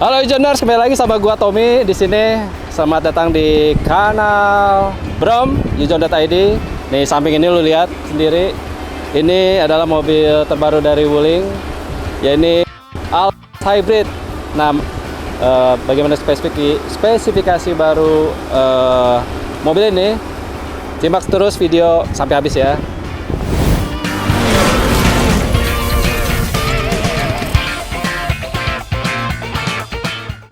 Halo Joners, kembali lagi sama gua Tommy di sini. Selamat datang di kanal Brom Yujon.id. Nih samping ini lu lihat sendiri. Ini adalah mobil terbaru dari Wuling, yaitu Almas Hybrid. Nah, bagaimana spesifikasi baru mobil ini? Simak terus video sampai habis ya.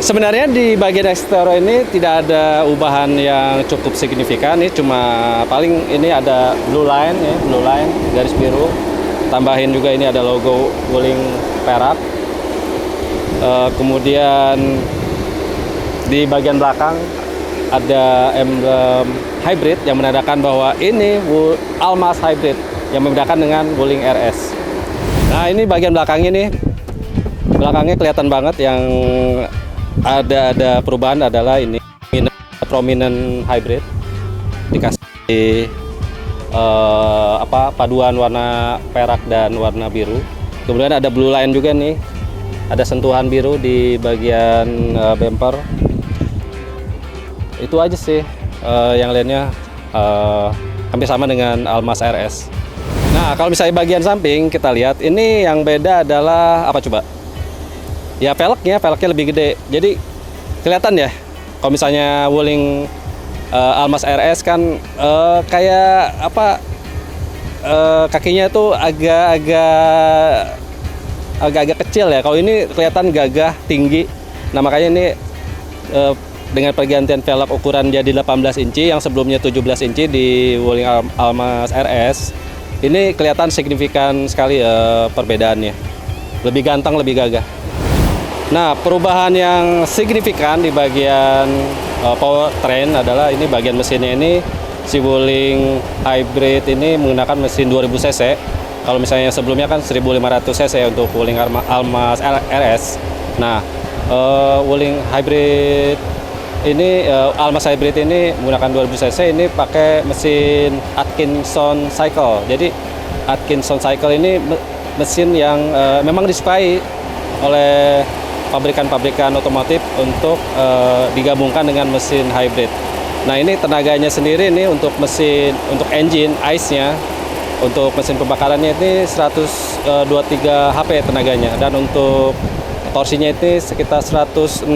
Sebenarnya di bagian eksterior ini tidak ada ubahan yang cukup signifikan, ini cuma paling ini ada blue line ya, blue line garis biru. Tambahin juga ini ada logo Wuling perak. Kemudian di bagian belakang ada emblem hybrid yang menandakan bahwa ini Almas Hybrid yang membedakan dengan Wuling RS. Nah, ini bagian belakang ini. Belakangnya kelihatan banget yang ada perubahan adalah ini prominent hybrid, dikasih paduan warna perak dan warna biru. Kemudian ada blue line juga nih, ada sentuhan biru di bagian bumper. Itu aja sih, yang lainnya hampir sama dengan Almas RS. Nah, kalau misalnya bagian samping kita lihat, ini yang beda adalah apa coba? Ya velgnya lebih gede, jadi kelihatan ya. Kalau misalnya Wuling Almas RS kan kayak apa, kakinya tuh agak-agak kecil ya. Kalau ini kelihatan gagah, tinggi. Nah makanya ini dengan pergantian velg ukuran jadi 18 inci yang sebelumnya 17 inci di Wuling Almas RS, ini kelihatan signifikan sekali perbedaannya. Lebih ganteng, lebih gagah. Nah, perubahan yang signifikan di bagian powertrain adalah ini bagian mesinnya ini, si Wuling Hybrid ini menggunakan mesin 2000 cc. Kalau misalnya sebelumnya kan 1500 cc untuk Wuling Almas RS. Nah, Wuling Hybrid ini, Almas Hybrid ini menggunakan 2000 cc, ini pakai mesin Atkinson Cycle. Jadi Atkinson Cycle ini mesin yang memang disukai oleh pabrikan-pabrikan otomotif untuk digabungkan dengan mesin hybrid. Nah, ini tenaganya sendiri ini untuk mesin, untuk engine ICE-nya, untuk mesin pembakarannya ini 123 HP tenaganya, dan untuk torsinya ini sekitar 168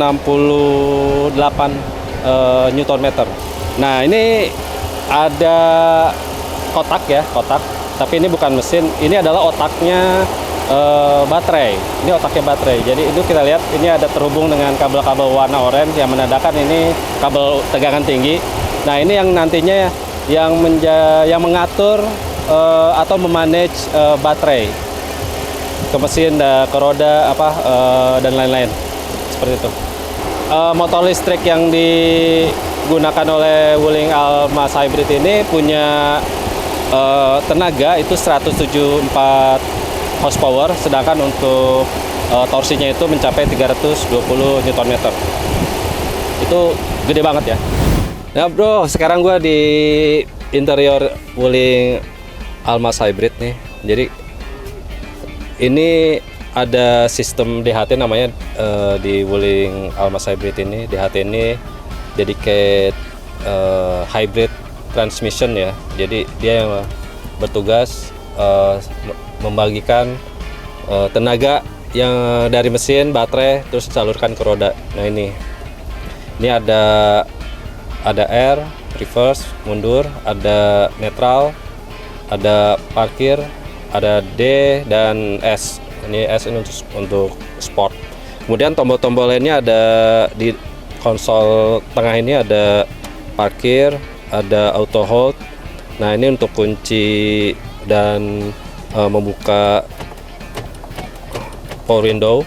Nm. Nah, ini ada kotak ya, kotak. Tapi ini bukan mesin, ini adalah otaknya baterai. Ini otaknya baterai. Jadi itu kita lihat ini ada terhubung dengan kabel-kabel warna oranye yang menandakan ini kabel tegangan tinggi. Nah, ini yang nantinya yang mengatur atau memanage baterai ke mesin, ke roda dan lain-lain seperti itu. Motor listrik yang digunakan oleh Wuling Almas Hybrid ini punya tenaga itu 174 horsepower, sedangkan untuk torsinya itu mencapai 320 Nm. Itu gede banget ya. Nah bro, sekarang gue di interior Wuling Almas Hybrid nih. Jadi ini ada sistem DHT namanya di Wuling Almas Hybrid ini. DHT ini dedicated hybrid transmission ya. Jadi dia yang bertugas membagikan tenaga yang dari mesin, baterai, terus salurkan ke roda. Nah ini ada R, reverse, mundur, ada netral, ada parkir, ada D dan S. Ini S ini untuk sport. Kemudian tombol-tombol lainnya ada di konsol tengah ini, ada parkir, ada auto hold. Nah ini untuk kunci dan membuka power window,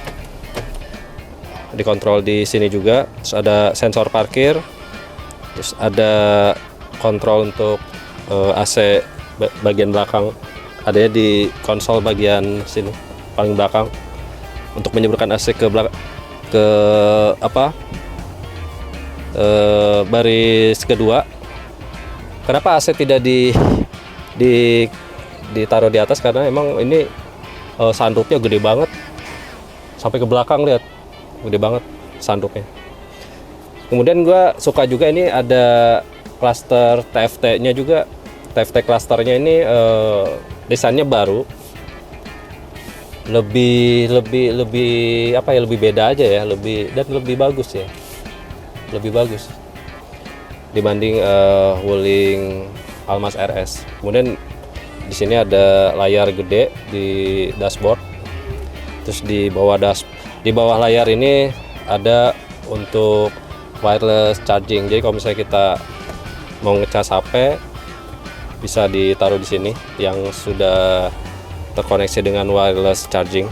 dikontrol di sini juga. Terus ada sensor parkir, terus ada kontrol untuk AC bagian belakang, adanya di konsol bagian sini paling belakang untuk menyemburkan AC ke baris kedua. Kenapa AC tidak ditaruh di atas? Karena emang ini sunroofnya gede banget sampai ke belakang, lihat gede banget. sunroofnya. Kemudian gue suka juga ini ada cluster TFT-nya juga. TFT clusternya ini desainnya baru, lebih apa ya, lebih beda aja ya, lebih bagus ya, lebih bagus dibanding Wuling Almas RS. Kemudian di sini ada layar gede di dashboard. Terus di bawah layar ini ada untuk wireless charging. Jadi kalau misalnya kita mau ngecas HP bisa ditaruh di sini yang sudah terkoneksi dengan wireless charging.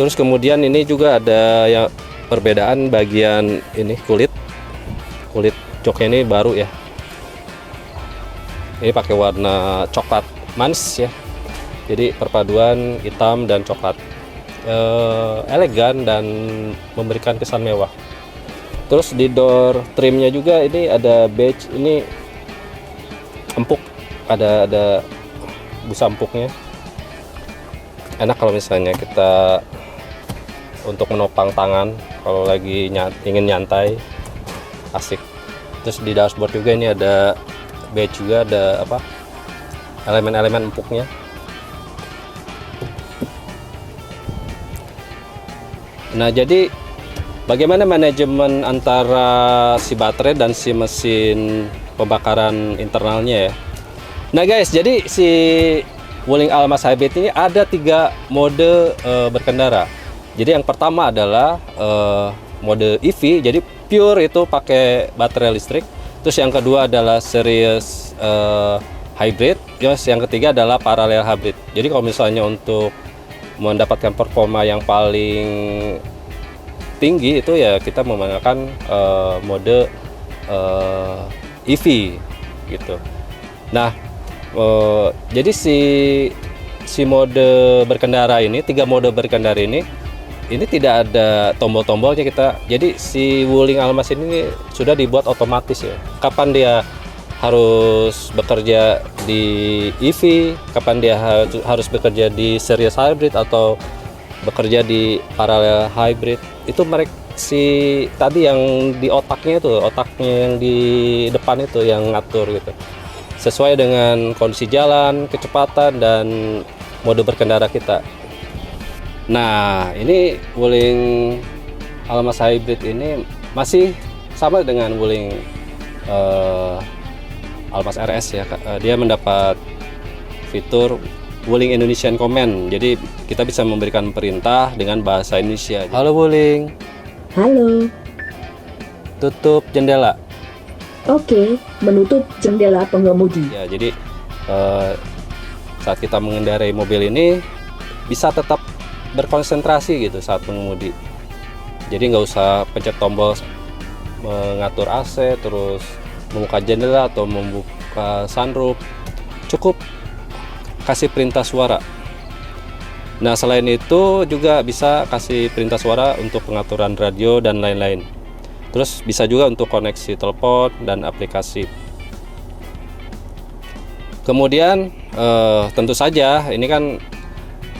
Terus kemudian ini juga ada yang perbedaan bagian ini, kulit joknya ini baru ya. Ini pakai warna coklat manis ya. Jadi perpaduan hitam dan coklat, elegan dan memberikan kesan mewah. Terus di door trimnya juga ini ada badge, ini empuk, ada busa empuknya. Enak kalau misalnya kita untuk menopang tangan kalau lagi ingin nyantai, asik. Terus di dashboard juga ini ada badge, juga ada apa, elemen-elemen empuknya. Nah, jadi bagaimana manajemen antara si baterai dan si mesin pembakaran internalnya ya. Nah guys, jadi si Wuling Almas Hybrid ini ada 3 mode berkendara. Jadi yang pertama adalah mode EV, jadi pure itu pakai baterai listrik. Terus yang kedua adalah series hybrid. Terus yang ketiga adalah parallel hybrid. Jadi kalau misalnya untuk mendapatkan performa yang paling tinggi itu ya kita menggunakan mode EV gitu. Nah, jadi si mode berkendara ini, 3 mode berkendara ini tidak ada tombol-tombolnya kita. Jadi si Wuling Almas ini sudah dibuat otomatis ya. Kapan dia harus bekerja di EV, kapan dia harus bekerja di series hybrid atau bekerja di parallel hybrid, itu mereka tadi yang di otaknya yang di depan itu yang ngatur gitu, sesuai dengan kondisi jalan, kecepatan dan mode berkendara kita. Nah, ini Wuling Almas Hybrid ini masih sama dengan Wuling Almas RS ya. Dia mendapat fitur Wuling Indonesian Command, jadi kita bisa memberikan perintah dengan bahasa Indonesia. Halo Wuling. Halo. Tutup jendela. Oke, menutup jendela pengemudi. Ya, jadi saat kita mengendarai mobil ini bisa tetap berkonsentrasi gitu saat mengemudi. Jadi nggak usah pencet tombol mengatur AC, terus membuka jendela atau membuka sunroof. Cukup kasih perintah suara. Nah, selain itu juga bisa kasih perintah suara untuk pengaturan radio dan lain-lain. Terus bisa juga untuk koneksi telepon dan aplikasi. Kemudian tentu saja ini kan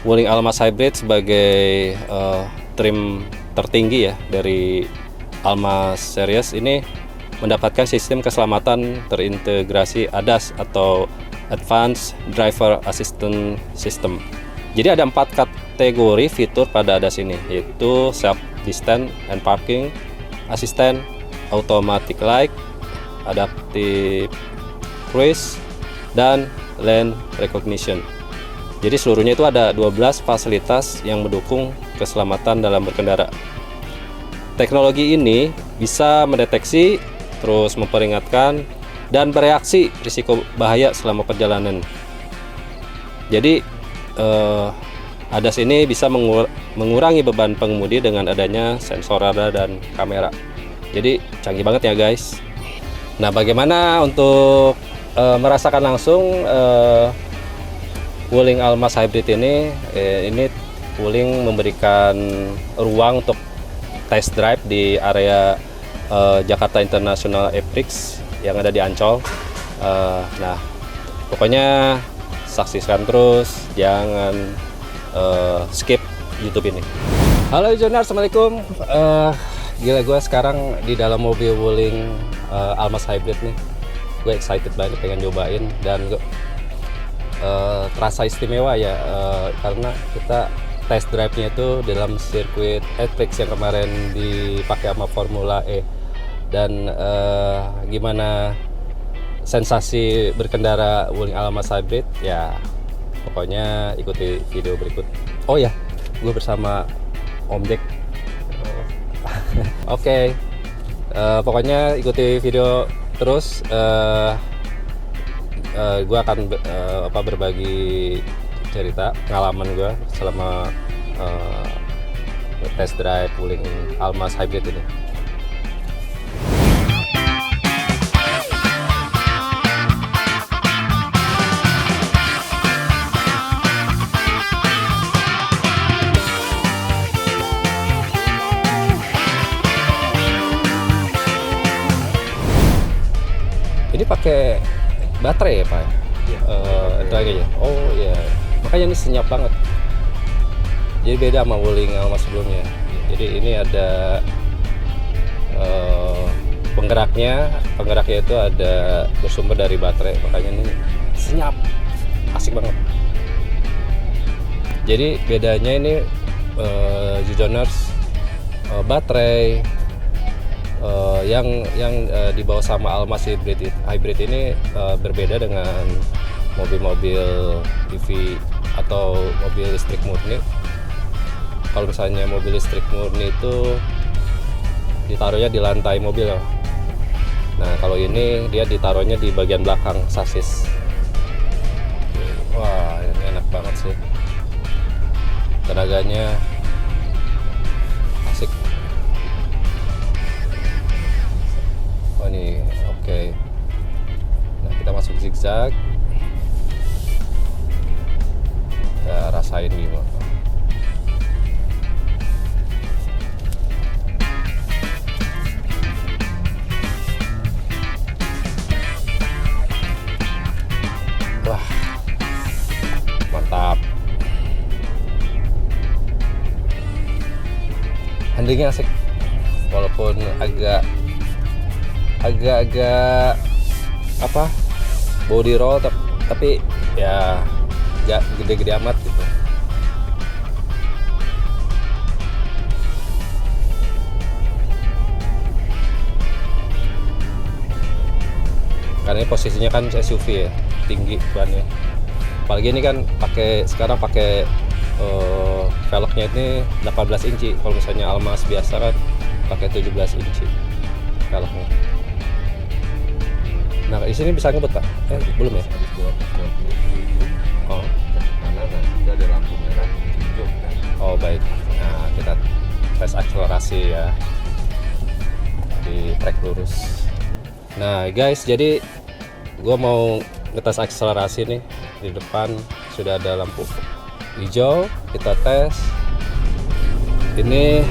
Wuling Almas Hybrid sebagai trim tertinggi ya dari Almas series ini mendapatkan sistem keselamatan terintegrasi ADAS atau Advanced Driver Assistance System. Jadi ada 4 kategori fitur pada ADAS ini, yaitu Self Distance and Parking Assistant, Automatic Light, Adaptive Cruise, dan Lane Recognition. Jadi seluruhnya itu ada 12 fasilitas yang mendukung keselamatan dalam berkendara. Teknologi ini bisa mendeteksi, terus memperingatkan, dan bereaksi risiko bahaya selama perjalanan. Jadi ADAS ini bisa mengurangi beban pengemudi dengan adanya sensor radar dan kamera. Jadi canggih banget ya guys. Nah, bagaimana untuk merasakan langsung Wuling Almas Hybrid ini? Ini Wuling memberikan ruang untuk test drive di area Jakarta International Airport yang ada di Ancol. Nah, pokoknya saksikan terus, jangan skip YouTube ini. Halo Jonar, Assalamualaikum. Gila, gue sekarang di dalam mobil Wuling Almas Hybrid nih. Gue excited banget pengen nyobain dan gue terasa istimewa ya, karena kita test drive-nya itu dalam sirkuit Ethics yang kemarin dipakai sama Formula E. Dan gimana sensasi berkendara Wuling Almas Hybrid ya, pokoknya ikuti video berikut. Oh ya, gue bersama Om Jack. Oke. Pokoknya ikuti video terus. Gue akan berbagi cerita pengalaman gue selama test drive Wuling Almas Hybrid ini. Ini pakai baterai ya Pak? Iya. Oh iya, makanya ini senyap banget. Jadi beda sama Wuling Almas sebelumnya. Jadi ini ada penggeraknya itu ada bersumber dari baterai, makanya ini senyap, asik banget. Jadi bedanya ini Jojoners, baterai yang dibawa sama Almas Hybrid ini berbeda dengan mobil-mobil EV atau mobil listrik murni. Kalau misalnya mobil listrik murni itu ditaruhnya di lantai mobil. Nah, kalau ini dia ditaruhnya di bagian belakang sasis. Wah, ini enak banget sih. Tenaganya asik. Oh ini oke. Nah, kita masuk zigzag. Kita rasain gimana. Wah, mantap. Handlingnya asik, walaupun agak body roll, tapi ya nggak gede-gede amat gitu. Karena ini posisinya kan SUV ya, tinggi bannya. Apalagi ini kan sekarang pakai velgnya ini 18 inci. Kalau misalnya Almas biasa kan pakai 17 inci velgnya. Nah, di sini bisa ngebut Pak? Belum ya? Oh. Karena nanti ada lampu merah hijau kan. Oh baik. Nah, kita tes akselerasi ya di trek lurus. Nah guys, jadi gue mau ngetes akselerasi nih. Di depan sudah ada lampu hijau, kita tes. Ini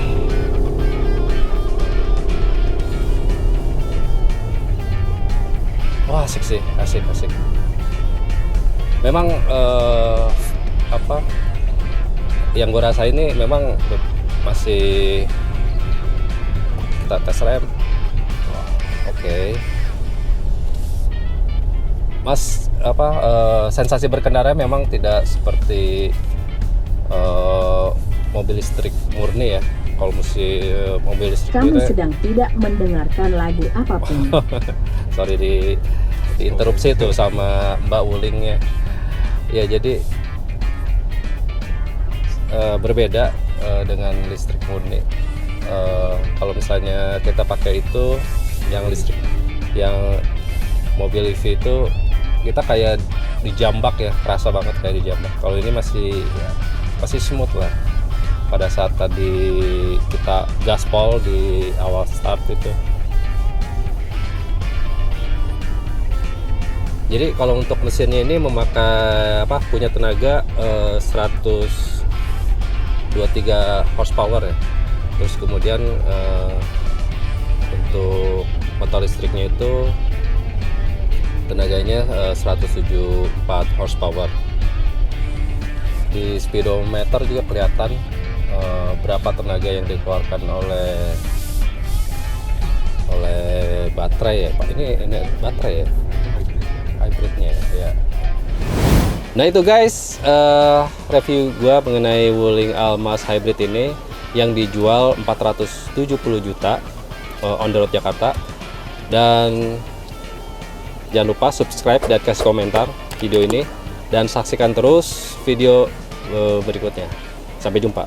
wah, asik sih, asik. Memang yang gue rasa ini memang masih, kita tes rem. Oke. Mas, sensasi berkendara memang tidak seperti mobil listrik murni ya. Kalau mobil listrik Kamu murni, sedang tidak mendengarkan lagu apapun. sorry diinterupsi tuh sama Mbak Wulingnya. Ya jadi berbeda dengan listrik murni. Kalau misalnya kita pakai itu yang listrik, yang mobil EV itu kita kayak dijambak ya, kerasa banget kayak dijambak. Kalau ini masih smooth lah. Pada saat tadi kita gaspol di awal start itu. Jadi kalau untuk mesinnya ini memakai punya tenaga 123 horsepower ya. Terus kemudian untuk motor listriknya itu tenaganya 174 horsepower. Di speedometer juga kelihatan berapa tenaga yang dikeluarkan oleh baterai ya Pak. Ini baterai ya, hybridnya ya. Nah itu guys, review gua mengenai Wuling Almas Hybrid ini yang dijual 470 juta on the road Jakarta. Dan jangan lupa subscribe dan kasih komentar video ini, dan saksikan terus video berikutnya. Sampai jumpa.